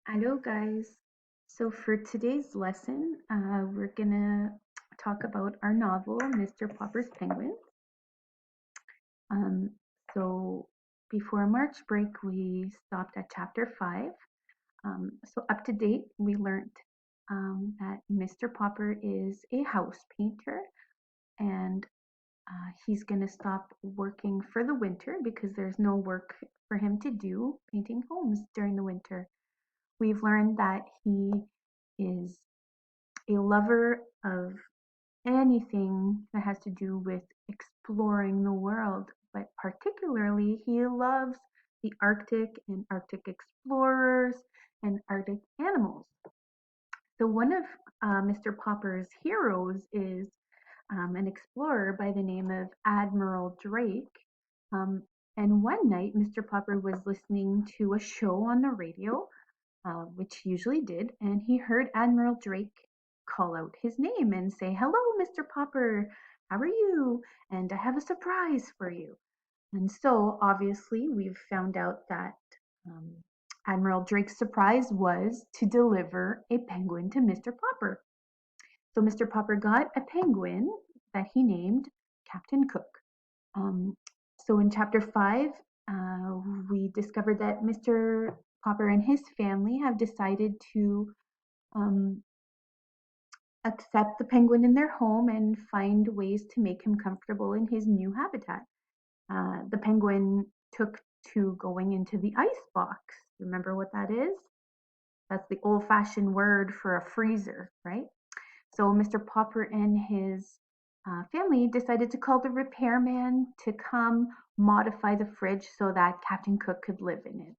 Hello, guys. So, for today's lesson, we're gonna talk about our novel, Mr. Popper's Penguin. Um, so, before March break, we stopped at chapter 5. So, up to date, we learned that Mr. Popper is a house painter and he's gonna stop working for the winter because there's no work for him to do painting homes during the winter. We've learned that he is a lover of anything that has to do with exploring the world, but particularly he loves the Arctic and Arctic explorers and Arctic animals. So one of Mr. Popper's heroes is an explorer by the name of Admiral Drake. Um, and one night, Mr. Popper was listening to a show on the radio, which he usually did, and he heard Admiral Drake call out his name and say, "Hello, Mr. Popper, how are you? And I have a surprise for you." And so, obviously, we've found out that um, Admiral Drake's surprise was to deliver a penguin to Mr. Popper. So, Mr. Popper got a penguin that he named Captain Cook. Um, so in chapter 5, we discovered that Mr. Popper and his family have decided to um, accept the penguin in their home and find ways to make him comfortable in his new habitat. The penguin took to going into the ice box. Remember what that is? That's the old fashioned word for a freezer, right? So Mr. Popper and his family decided to call the repairman to come modify the fridge so that Captain Cook could live in it.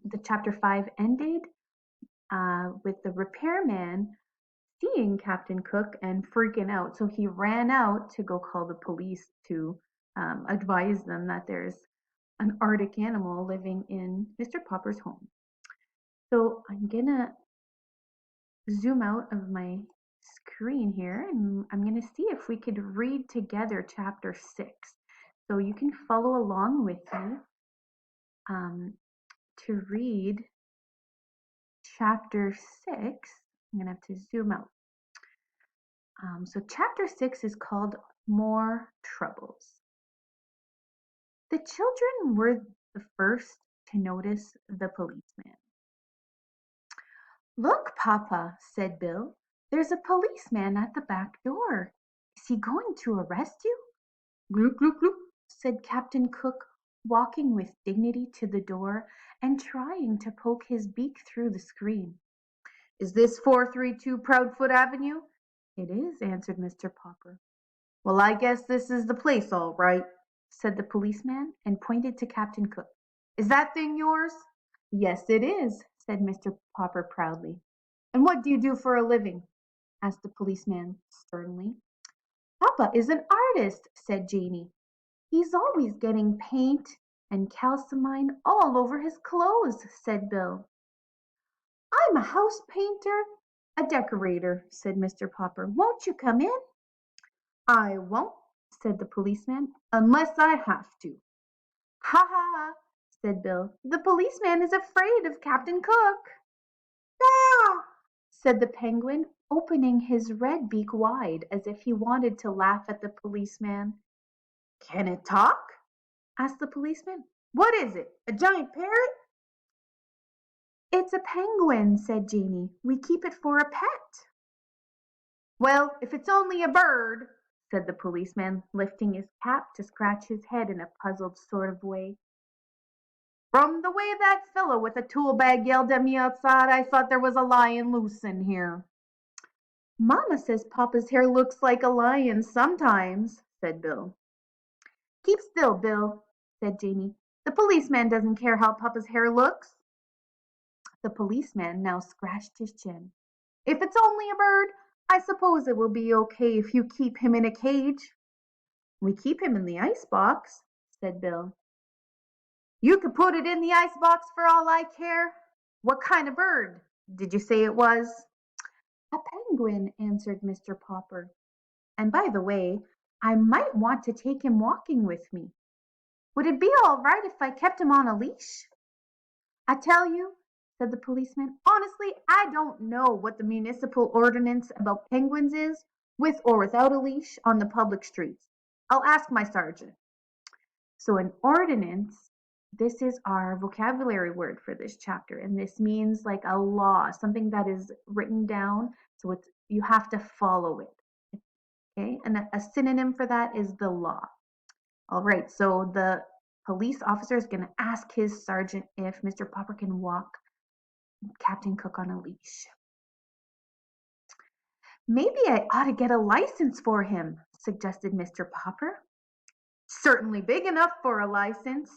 The chapter 5 ended with the repairman seeing Captain Cook and freaking out. So he ran out to go call the police to advise them that there's an Arctic animal living in Mr. Popper's home. So I'm gonna zoom out of my screen here and I'm going to see if we could read together chapter 6. So you can follow along with me to read chapter 6. I'm going to have to zoom out. So chapter 6 is called More Troubles. The children were the first to notice the policeman. "Look, Papa," said Bill, "there's a policeman at the back door. Is he going to arrest you?" "Gloop, gloop, gloop," said Captain Cook, walking with dignity to the door and trying to poke his beak through the screen. "Is this 432 Proudfoot Avenue?" "It is," answered Mr. Popper. "Well, I guess this is the place, all right," said the policeman and pointed to Captain Cook. "Is that thing yours?" "Yes, it is," said Mr. Popper proudly. "And what do you do for a living?" asked the policeman sternly. "Papa is an artist," said Janie. "He's always getting paint and calcimine all over his clothes," said Bill. "I'm a house painter, a decorator," said Mr. Popper. "Won't you come in?" "I won't," said the policeman, "unless I have to." "Ha ha ha," said Bill. "The policeman is afraid of Captain Cook." "Ah!" said the penguin, opening his red beak wide as if he wanted to laugh at the policeman. "Can it talk?" asked the policeman. "What is it? A giant parrot?" "It's a penguin," said Janie. "We keep it for a pet." "Well, if it's only a bird," said the policeman, lifting his cap to scratch his head in a puzzled sort of way. "From the way that fellow with a tool bag yelled at me outside, I thought there was a lion loose in here." "Mamma says Papa's hair looks like a lion's sometimes," said Bill. "Keep still, Bill," said Janie. "The policeman doesn't care how Papa's hair looks." The policeman now scratched his chin. "If it's only a bird, I suppose it will be okay if you keep him in a cage." "We keep him in the ice box," said Bill. "You could put it in the ice box for all I care. What kind of bird did you say it was?" "A penguin," answered Mr. Popper. "And by the way, I might want to take him walking with me. Would it be all right if I kept him on a leash?" "I tell you," said the policeman. Honestly, I don't know what the municipal ordinance about penguins is, with or without a leash, on the public streets. I'll ask my sergeant. So an ordinance, this is our vocabulary word for this chapter, and this means like a law, something that is written down, so it's you have to follow it. Okay, and a synonym for that is the law. All right, so the police officer is going to ask his sergeant if Mr. Popper can walk Captain Cook on a leash. Maybe I ought to get a license for him, suggested Mr. Popper. Certainly big enough for a license.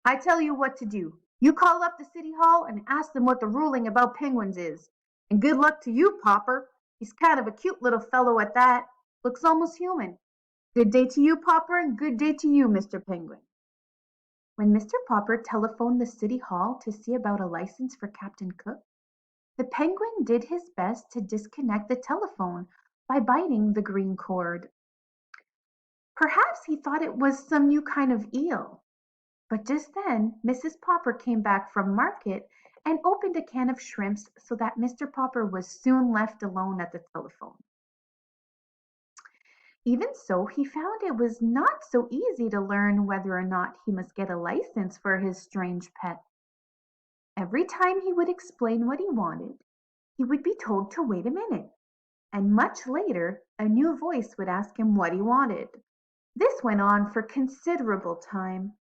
I tell you what to do. You call up the city hall and ask them what the ruling about penguins is. And good luck to you, Popper. He's kind of a cute little fellow at that. Looks almost human. Good day to you, Popper, and good day to you, Mr. Penguin. When Mr. Popper telephoned the city hall to see about a license for Captain Cook, the penguin did his best to disconnect the telephone by biting the green cord. Perhaps he thought it was some new kind of eel. But just then Mrs. Popper came back from market and opened a can of shrimps so that Mr. Popper was soon left alone at the telephone. Even so, he found it was not so easy to learn whether or not he must get a license for his strange pet. Every time he would explain what he wanted, he would be told to wait a minute, and much later a new voice would ask him what he wanted. This went on for considerable time.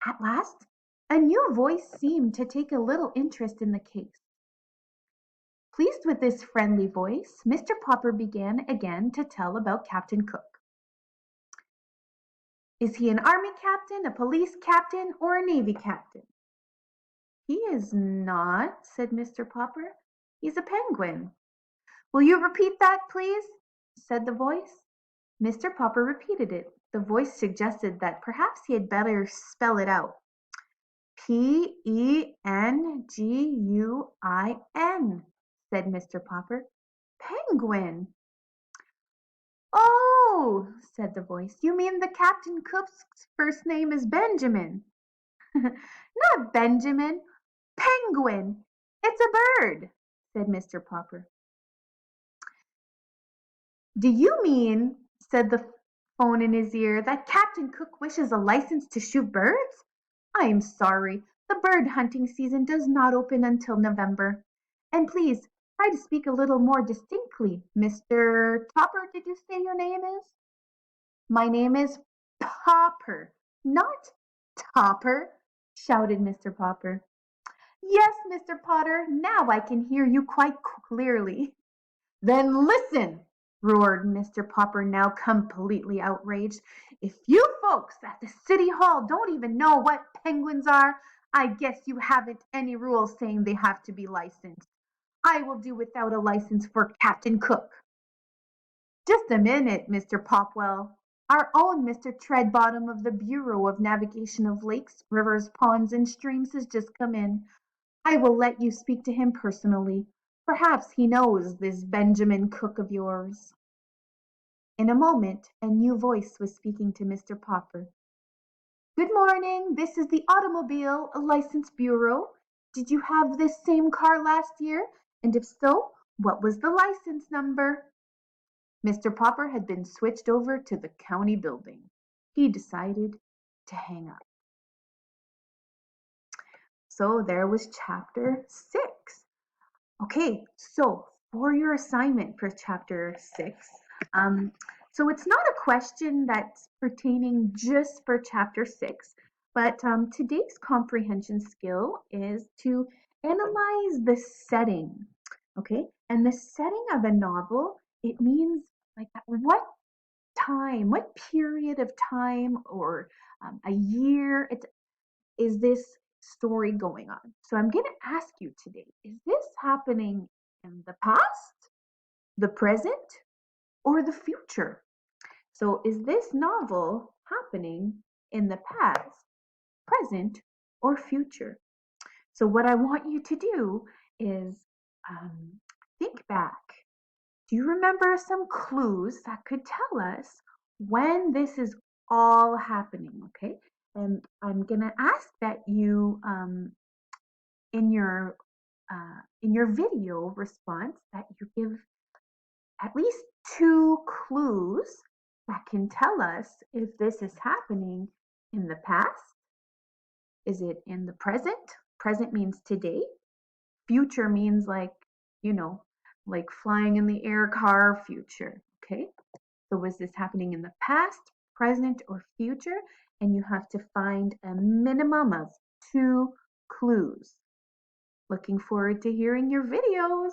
At last, a new voice seemed to take a little interest in the case. Pleased with this friendly voice, Mr. Popper began again to tell about Captain Cook. Is he an army captain, a police captain, or a navy captain? He is not, said Mr. Popper. He's a penguin. Will you repeat that, please? Said the voice. Mr. Popper repeated it. The voice suggested that perhaps he had better spell it out. Penguin, said Mr. Popper. Penguin. Oh, said the voice, you mean the Captain Cook's first name is Benjamin? Not Benjamin, Penguin. It's a bird, said Mr. Popper. Do you mean, said the phone in his ear, that Captain Cook wishes a license to shoot birds? I am sorry, the bird hunting season does not open until November. And please, try to speak a little more distinctly. Mr. Topper, did you say your name is? My name is Popper, not Topper, shouted Mr. Popper. Yes, Mr. Potter, now I can hear you quite clearly. Then listen, roared Mr. Popper, now completely outraged. If you folks at the City Hall don't even know what penguins are, I guess you haven't any rules saying they have to be licensed. I will do without a license for Captain Cook. Just a minute, Mr. Popwell. Our own Mr. Treadbottom of the Bureau of Navigation of Lakes, Rivers, Ponds, and Streams has just come in. I will let you speak to him personally. Perhaps he knows this Benjamin Cook of yours. In a moment, a new voice was speaking to Mr. Popper. Good morning, this is the Automobile License Bureau. Did you have this same car last year? And if so, what was the license number? Mr. Popper had been switched over to the county building. He decided to hang up. So there was chapter 6. Okay, so for your assignment for chapter 6, so it's not a question that's pertaining just for chapter 6, but today's comprehension skill is to analyze the setting, okay? And the setting of a novel, it means like what time, what period of time or a year is this story going on? So I'm going to ask you today, is this happening in the past, the present, or the future? So is this novel happening in the past, present, or future? So what I want you to do is think back. Do you remember some clues that could tell us when this is all happening? Okay, and I'm gonna ask that you in your in your video response that you give at least 2 clues that can tell us if this is happening in the past. Is it in the present? Present means today. Future means like flying in the air car future. Okay. So was this happening in the past, present, or future? And you have to find a minimum of 2 clues. Looking forward to hearing your videos.